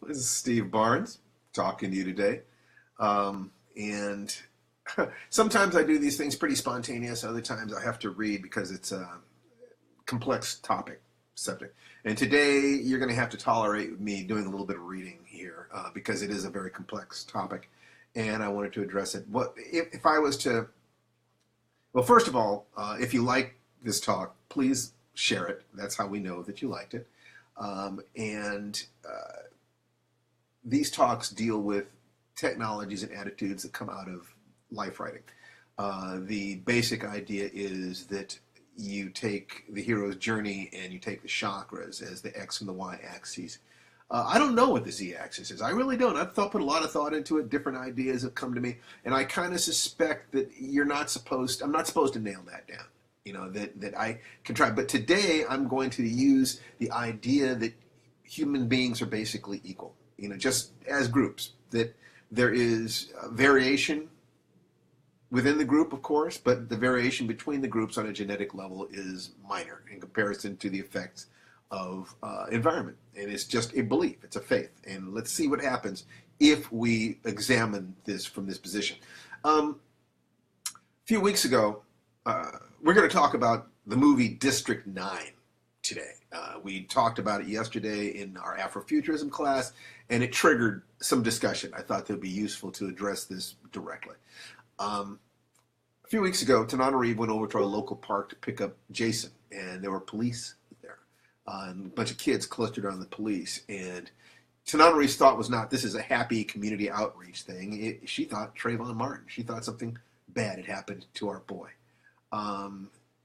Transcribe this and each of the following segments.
This is Steve Barnes talking to you today. And sometimes I do these things pretty spontaneous. Other times I have to read because it's a complex subject. And today you're going to have to tolerate me doing a little bit of reading here because it is a very complex topic. And I wanted to address it. If I was to, well, first of all, if you like this talk, please share it. That's how we know that you liked it. And these talks deal with technologies and attitudes that come out of life writing. The basic idea is that you take the hero's journey and you take the chakras as the X and the Y axes. I don't know what the Z axis is. I really don't. I've put a lot of thought into it. Different ideas have come to me, and I kind of suspect that I'm not supposed to nail that down. You know, that I can try. But today I'm going to use the idea that human beings are basically equal. You know, just as groups, that there is variation within the group, of course, but the variation between the groups on a genetic level is minor in comparison to the effects of environment. And it's just a belief, it's a faith. And let's see what happens if we examine this from this position. A few weeks ago, we're going to talk about the movie District 9 today. We talked about it yesterday in our Afrofuturism class, and it triggered some discussion. I thought that would be useful to address this directly. A few weeks ago, Tanana Reeve went over to our local park to pick up Jason, and there were police there, and a bunch of kids clustered around the police. And Tanana Reeve's thought was not, this is a happy community outreach thing. She thought Trayvon Martin. She thought something bad had happened to our boy.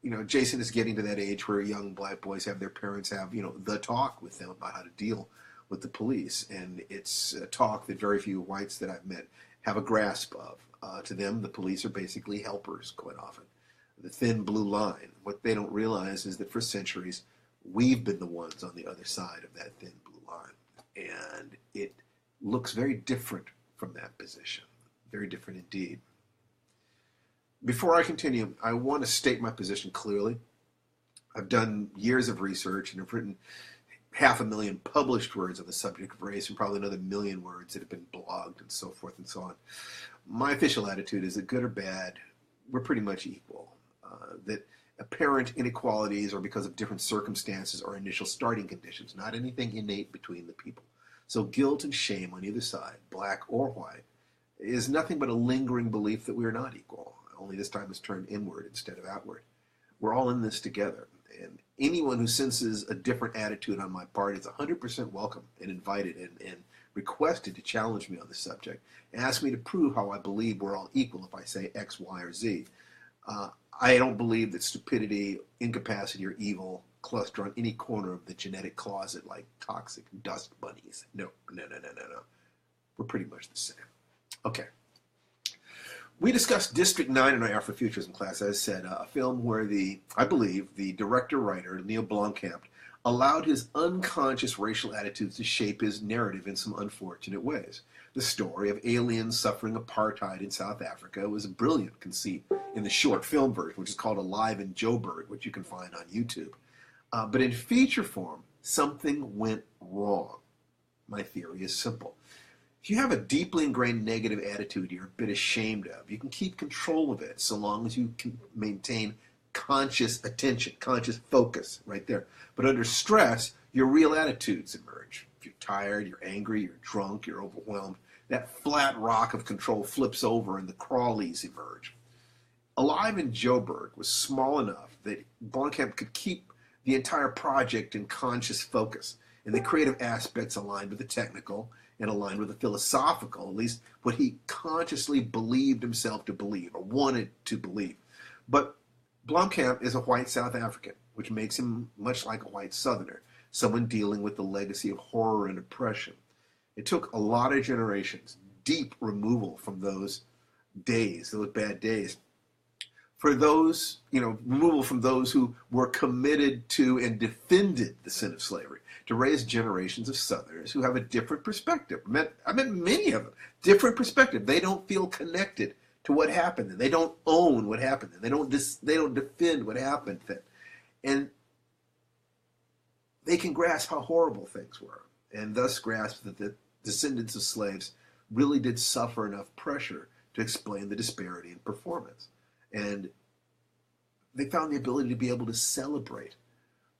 You know, Jason is getting to that age where young black boys have their parents have, the talk with them about how to deal with the police. And it's a talk that very few whites that I've met have a grasp of. To them, the police are basically helpers quite often. The thin blue line. What they don't realize is that for centuries, we've been the ones on the other side of that thin blue line. And it looks very different from that position. Very different indeed. Before I continue, I want to state my position clearly. I've done years of research and I've written 500,000 published words on the subject of race and probably another 1,000,000 words that have been blogged and so forth and so on. My official attitude is that good or bad, we're pretty much equal. That apparent inequalities are because of different circumstances or initial starting conditions, not anything innate between the people. So guilt and shame on either side, black or white, is nothing but a lingering belief that we are not equal. Only this time it's turned inward instead of outward. We're all in this together. And anyone who senses a different attitude on my part is 100% welcome and invited and requested to challenge me on the subject. Ask me to prove how I believe we're all equal if I say X, Y, or Z. I don't believe that stupidity, incapacity, or evil cluster on any corner of the genetic closet like toxic dust bunnies. No. We're pretty much the same. Okay. We discussed District 9 in our Afrofuturism class, as I said, a film where I believe the director-writer, Neil Blomkamp, allowed his unconscious racial attitudes to shape his narrative in some unfortunate ways. The story of aliens suffering apartheid in South Africa was a brilliant conceit in the short film version, which is called Alive in Joburg, which you can find on YouTube. But in feature form, something went wrong. My theory is simple. If you have a deeply ingrained negative attitude you're a bit ashamed of, you can keep control of it so long as you can maintain conscious attention, conscious focus right there. But under stress, your real attitudes emerge. If you're tired, you're angry, you're drunk, you're overwhelmed, that flat rock of control flips over and the crawlies emerge. Alive in Joburg was small enough that Blomkamp could keep the entire project in conscious focus, and the creative aspects aligned with the technical and aligned with the philosophical, at least what he consciously believed himself to believe or wanted to believe. But Blomkamp is a white South African, which makes him much like a white Southerner, someone dealing with the legacy of horror and oppression. It took a lot of generations, deep removal from those days, those bad days, for those, removal from those who were committed to and defended the sin of slavery, to raise generations of Southerners who have a different perspective. I met many of them, different perspective. They don't feel connected to what happened then. They don't own what happened then. They don't defend what happened then. And they can grasp how horrible things were, and thus grasp that descendants of slaves really did suffer enough pressure to explain the disparity in performance. And they found the ability to be able to celebrate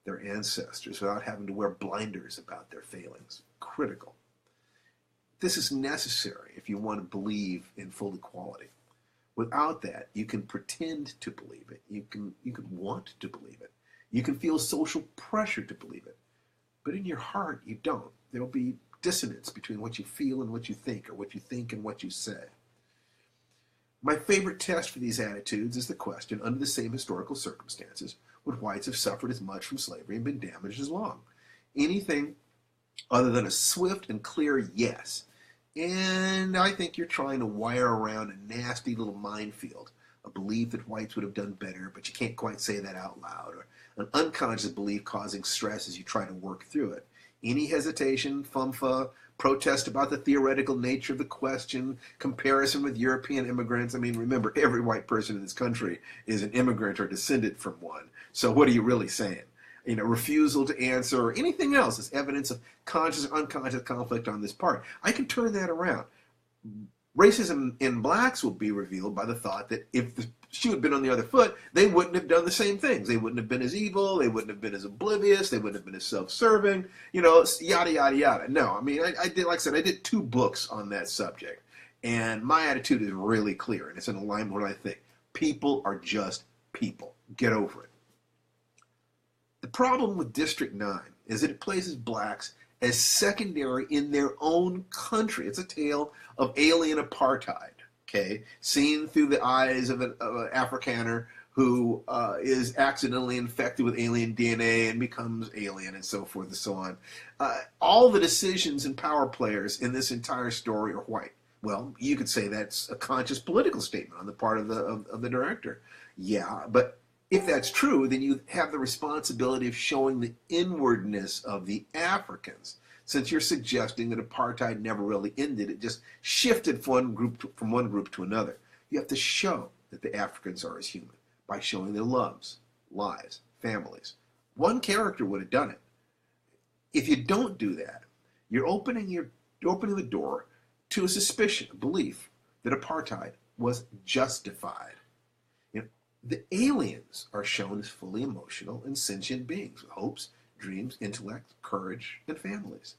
their ancestors without having to wear blinders about their failings. Critical. This is necessary if you want to believe in full equality. Without that, you can pretend to believe it. You can want to believe it. You can feel social pressure to believe it. But in your heart, you don't. There will be dissonance between what you feel and what you think, or what you think and what you say. My favorite test for these attitudes is the question, under the same historical circumstances, would whites have suffered as much from slavery and been damaged as long? Anything other than a swift and clear yes. And I think you're trying to wire around a nasty little minefield, a belief that whites would have done better, but you can't quite say that out loud, or an unconscious belief causing stress as you try to work through it. Any hesitation, fumfa, protest about the theoretical nature of the question, comparison with European immigrants. I mean, remember, every white person in this country is an immigrant or descendant from one. So what are you really saying? You know, refusal to answer or anything else is evidence of conscious or unconscious conflict on this part. I can turn that around. Racism in blacks will be revealed by the thought that if the shoe had been on the other foot, they wouldn't have done the same things. They wouldn't have been as evil. They wouldn't have been as oblivious. They wouldn't have been as self-serving. You know, yada, yada, yada. No, I mean, I did, like I said, I did 2 books on that subject. And my attitude is really clear, and it's in alignment with what I think. People are just people. Get over it. The problem with District 9 is that it places blacks as secondary in their own country. It's a tale of alien apartheid, okay, seen through the eyes of an Afrikaner who is accidentally infected with alien DNA and becomes alien, and so forth and so on. All the decisions and power players in this entire story are white. Well, you could say that's a conscious political statement on the part of the director. Yeah, but if that's true, then you have the responsibility of showing the inwardness of the Africans, since you're suggesting that apartheid never really ended. It just shifted from one group to another. You have to show that the Africans are as human by showing their loves, lives, families. One character would have done it. If you don't do that, you're opening the door to a suspicion, a belief that apartheid was justified. The aliens are shown as fully emotional and sentient beings with hopes, dreams, intellect, courage, and families.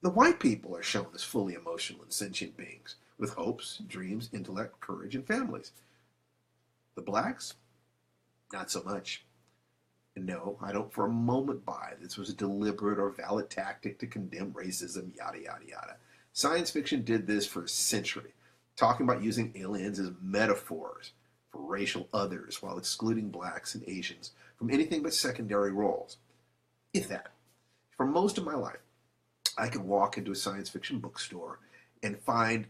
The white people are shown as fully emotional and sentient beings with hopes, dreams, intellect, courage, and families. The blacks? Not so much. And no, I don't for a moment buy this was a deliberate or valid tactic to condemn racism, yada, yada, yada. Science fiction did this for a century, talking about using aliens as metaphors for racial others while excluding blacks and Asians from anything but secondary roles. If that. For most of my life, I could walk into a science fiction bookstore and find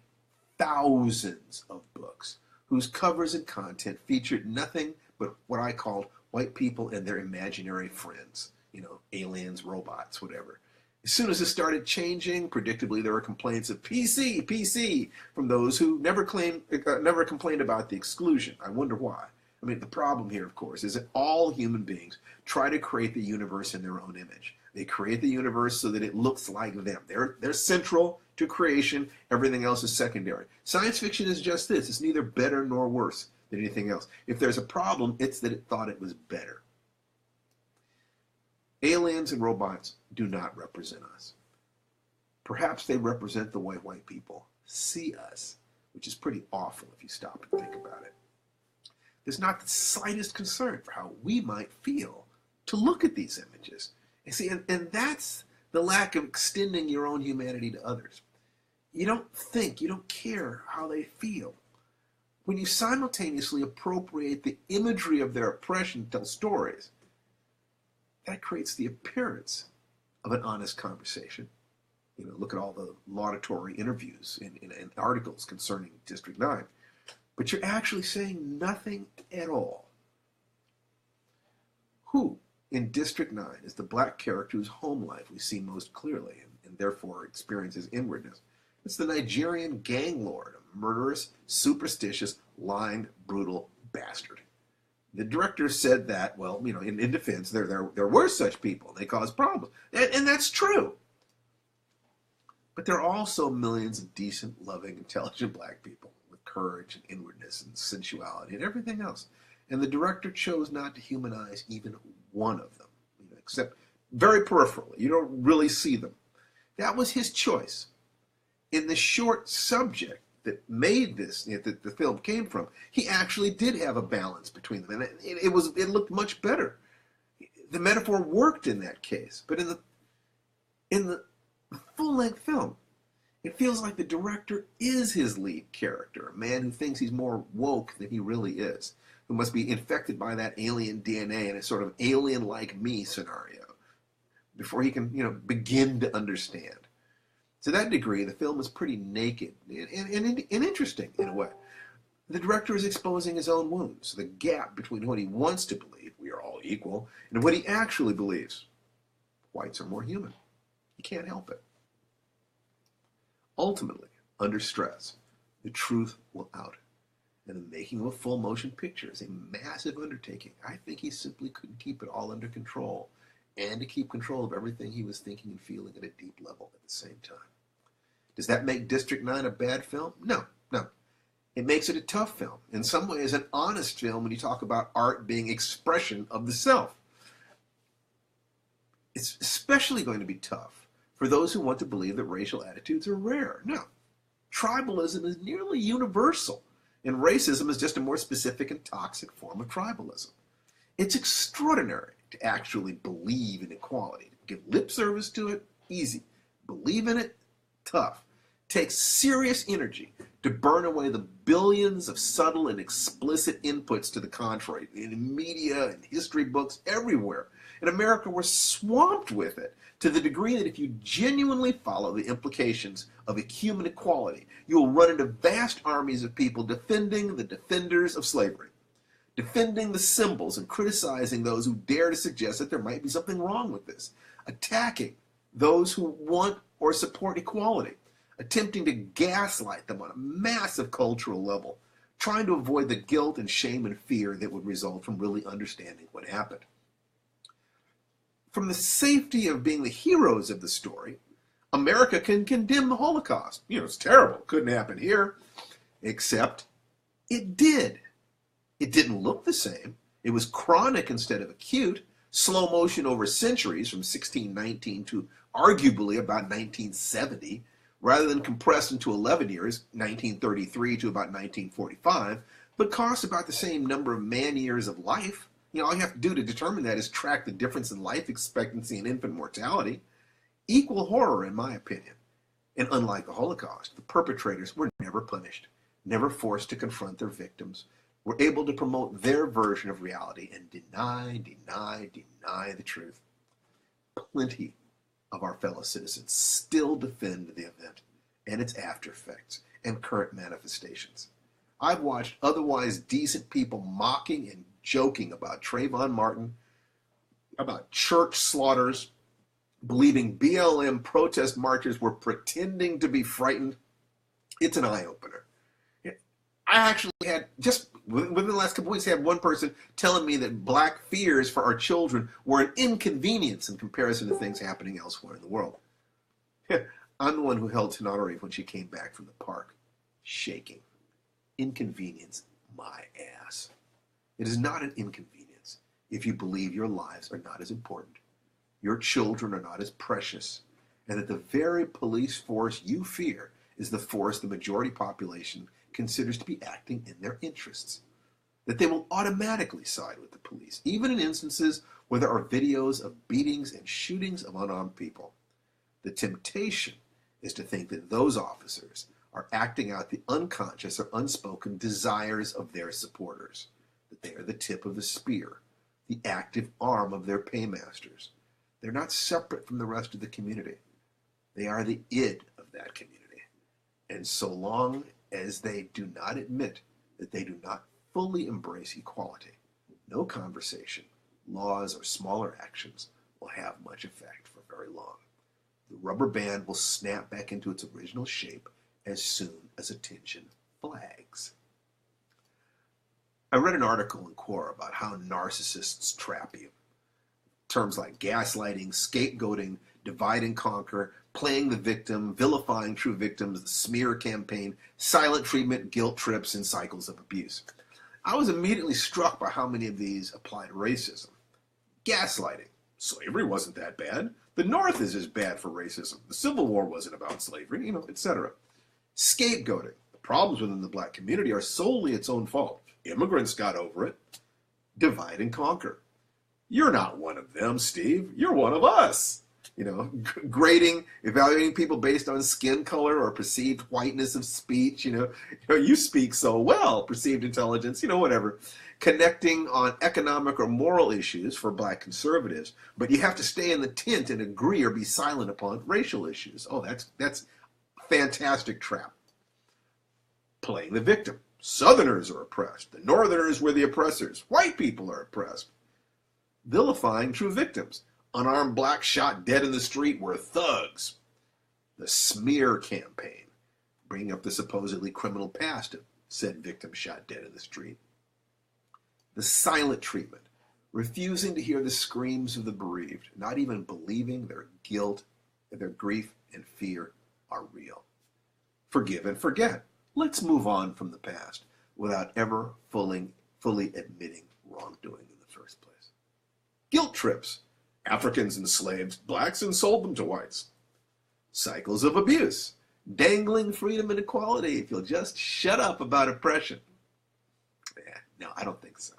thousands of books whose covers and content featured nothing but what I called white people and their imaginary friends. You know, aliens, robots, whatever. As soon as it started changing, predictably there were complaints of PC from those who never complained about the exclusion. I wonder why. I mean, the problem here, of course, is that all human beings try to create the universe in their own image. They create the universe so that it looks like them. They're central to creation. Everything else is secondary. Science fiction is just this. It's neither better nor worse than anything else. If there's a problem, it's that it thought it was better. Aliens and robots do not represent us. Perhaps they represent the way white people see us, which is pretty awful if you stop and think about it. There's not the slightest concern for how we might feel to look at these images. You see, and that's the lack of extending your own humanity to others. You don't think, you don't care how they feel. When you simultaneously appropriate the imagery of their oppression to tell stories, that creates the appearance of an honest conversation. You know, look at all the laudatory interviews and articles concerning District 9. But you're actually saying nothing at all. Who in District 9 is the black character whose home life we see most clearly and therefore experiences inwardness? It's the Nigerian gang lord, a murderous, superstitious, lying, brutal bastard. The director said that, well, you know, in defense, there were such people. They caused problems. And that's true. But there are also millions of decent, loving, intelligent black people with courage and inwardness and sensuality and everything else. And the director chose not to humanize even one of them, except very peripherally. You don't really see them. That was his choice. In the short subject that made this, that the film came from, he actually did have a balance between them, and it looked much better. The metaphor worked in that case, but in the full-length film, it feels like the director is his lead character, a man who thinks he's more woke than he really is, who must be infected by that alien DNA in a sort of alien-like me scenario before he can, begin to understand. To that degree, the film is pretty naked and interesting in a way. The director is exposing his own wounds, the gap between what he wants to believe, we are all equal, and what he actually believes, whites are more human. He can't help it. Ultimately, under stress, the truth will out. And the making of a full motion picture is a massive undertaking. I think he simply couldn't keep it all under control, and to keep control of everything he was thinking and feeling at a deep level at the same time. Does that make District 9 a bad film? No. It makes it a tough film. In some ways, an honest film when you talk about art being expression of the self. It's especially going to be tough for those who want to believe that racial attitudes are rare. No. Tribalism is nearly universal, and racism is just a more specific and toxic form of tribalism. It's extraordinary to actually believe in equality. Give lip service to it, easy. Believe in it, tough. Takes serious energy to burn away the billions of subtle and explicit inputs to the contrary in media and history books everywhere. In America, we're swamped with it to the degree that if you genuinely follow the implications of human equality, you will run into vast armies of people defending the defenders of slavery, defending the symbols and criticizing those who dare to suggest that there might be something wrong with this, attacking those who want or support equality, attempting to gaslight them on a massive cultural level, trying to avoid the guilt and shame and fear that would result from really understanding what happened. From the safety of being the heroes of the story, America can condemn the Holocaust. It's terrible. It couldn't happen here. Except it did. It didn't look the same. It was chronic instead of acute, slow motion over centuries from 1619 to arguably about 1970, rather than compressed into 11 years, 1933 to about 1945, but cost about the same number of man-years of life. All you have to do to determine that is track the difference in life expectancy and infant mortality. Equal horror, in my opinion. And unlike the Holocaust, the perpetrators were never punished, never forced to confront their victims, were able to promote their version of reality and deny the truth. Plenty of our fellow citizens still defend the event and its after effects and current manifestations. I've watched otherwise decent people mocking and joking about Trayvon Martin, about church slaughters, believing BLM protest marchers were pretending to be frightened. It's an eye-opener. I actually had, just within the last couple weeks, had one person telling me that black fears for our children were an inconvenience in comparison to things happening elsewhere in the world. I'm the one who held Tananarive when she came back from the park, shaking. Inconvenience my ass. It is not an inconvenience if you believe your lives are not as important, your children are not as precious, and that the very police force you fear is the force the majority population considers to be acting in their interests. That they will automatically side with the police, even in instances where there are videos of beatings and shootings of unarmed people. The temptation is to think that those officers are acting out the unconscious or unspoken desires of their supporters, that they are the tip of the spear, the active arm of their paymasters. They're not separate from the rest of the community. They are the id of that community. And so long as they do not admit that they do not fully embrace equality, no conversation, laws, or smaller actions will have much effect for very long. The rubber band will snap back into its original shape as soon as attention flags. I read an article in Quora about how narcissists trap you. Terms like gaslighting, scapegoating, divide and conquer, playing the victim, vilifying true victims, the smear campaign, silent treatment, guilt trips, and cycles of abuse. I was immediately struck by how many of these apply to racism. Gaslighting. Slavery wasn't that bad. The North is as bad for racism. The Civil War wasn't about slavery, etc. Scapegoating. The problems within the black community are solely its own fault. Immigrants got over it. Divide and conquer. You're not one of them, Steve. You're one of us. Grading, evaluating people based on skin color or perceived whiteness of speech. You speak so well, perceived intelligence, whatever. Connecting on economic or moral issues for black conservatives, but you have to stay in the tent and agree or be silent upon racial issues. Oh, that's fantastic trap. Playing the victim. Southerners are oppressed. The Northerners were the oppressors. White people are oppressed. Vilifying true victims. Unarmed blacks shot dead in the street were thugs. The smear campaign. Bringing up the supposedly criminal past of said victim shot dead in the street. The silent treatment. Refusing to hear the screams of the bereaved. Not even believing their guilt, their grief and fear are real. Forgive and forget. Let's move on from the past without ever fully admitting wrongdoing in the first place. Guilt trips. Africans enslaved blacks and sold them to whites. Cycles of abuse. Dangling freedom and equality if you'll just shut up about oppression. No, I don't think so.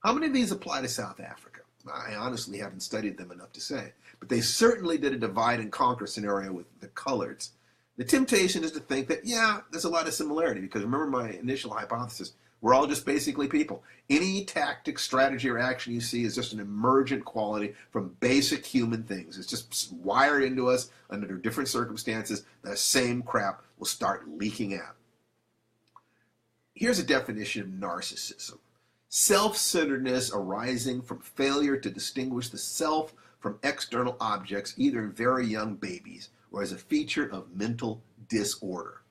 How many of these apply to South Africa? I honestly haven't studied them enough to say, but they certainly did a divide and conquer scenario with the coloreds. The temptation is to think that, there's a lot of similarity, because remember my initial hypothesis, we're all just basically people. Any tactic, strategy, or action you see is just an emergent quality from basic human things. It's just wired into us under different circumstances. That same crap will start leaking out. Here's a definition of narcissism. Self-centeredness arising from failure to distinguish the self from external objects, either in very young babies or as a feature of mental disorder.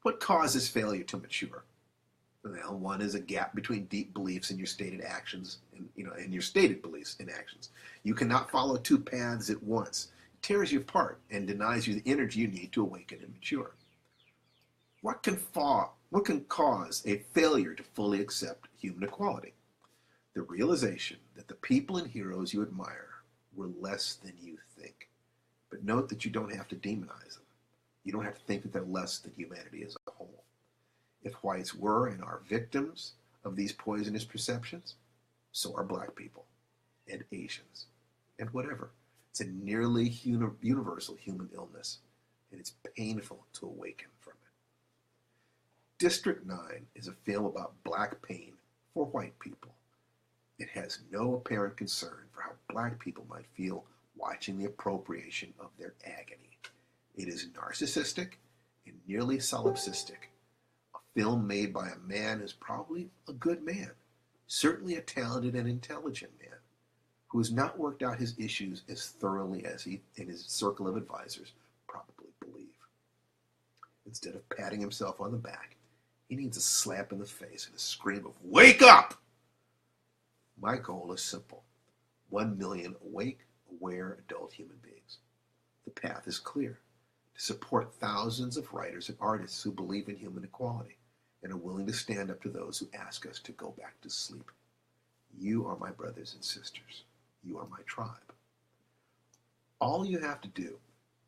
What causes failure to mature? Well, one is a gap between deep beliefs and your stated actions, and your stated beliefs and actions. You cannot follow two paths at once. It tears you apart and denies you the energy you need to awaken and mature. What can cause a failure to fully accept human equality? The realization that the people and heroes you admire were less than you think. But note that you don't have to demonize them. You don't have to think that they're less than humanity as a whole. If whites were and are victims of these poisonous perceptions, so are black people and Asians and whatever. It's a nearly universal human illness, and it's painful to awaken from it. District 9 is a film about black pain for white people. It has no apparent concern for how black people might feel watching the appropriation of their agony. It is narcissistic and nearly solipsistic. A film made by a man who's probably a good man, certainly a talented and intelligent man, who has not worked out his issues as thoroughly as he and his circle of advisors probably believe. Instead of patting himself on the back, he needs a slap in the face and a scream of, "Wake up!" My goal is simple. 1 million awake, aware adult human beings. The path is clear. To support thousands of writers and artists who believe in human equality and are willing to stand up to those who ask us to go back to sleep. You are my brothers and sisters. You are my tribe. All you have to do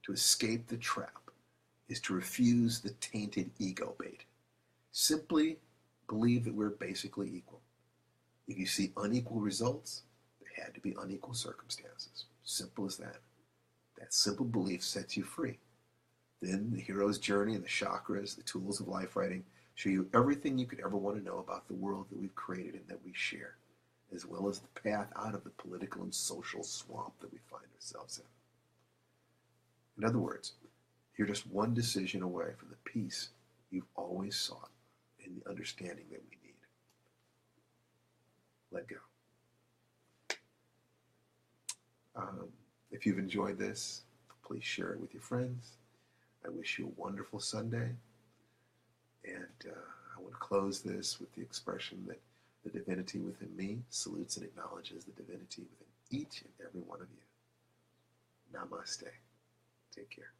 to escape the trap is to refuse the tainted ego bait. Simply believe that we're basically equal. If you see unequal results, there had to be unequal circumstances. Simple as that. That simple belief sets you free. Then the hero's journey and the chakras, the tools of life writing, show you everything you could ever want to know about the world that we've created and that we share, as well as the path out of the political and social swamp that we find ourselves in. In other words, you're just one decision away from the peace you've always sought and the understanding that we need. Let go. If you've enjoyed this, please share it with your friends. I wish you a wonderful Sunday. And I want to close this with the expression that the divinity within me salutes and acknowledges the divinity within each and every one of you. Namaste. Take care.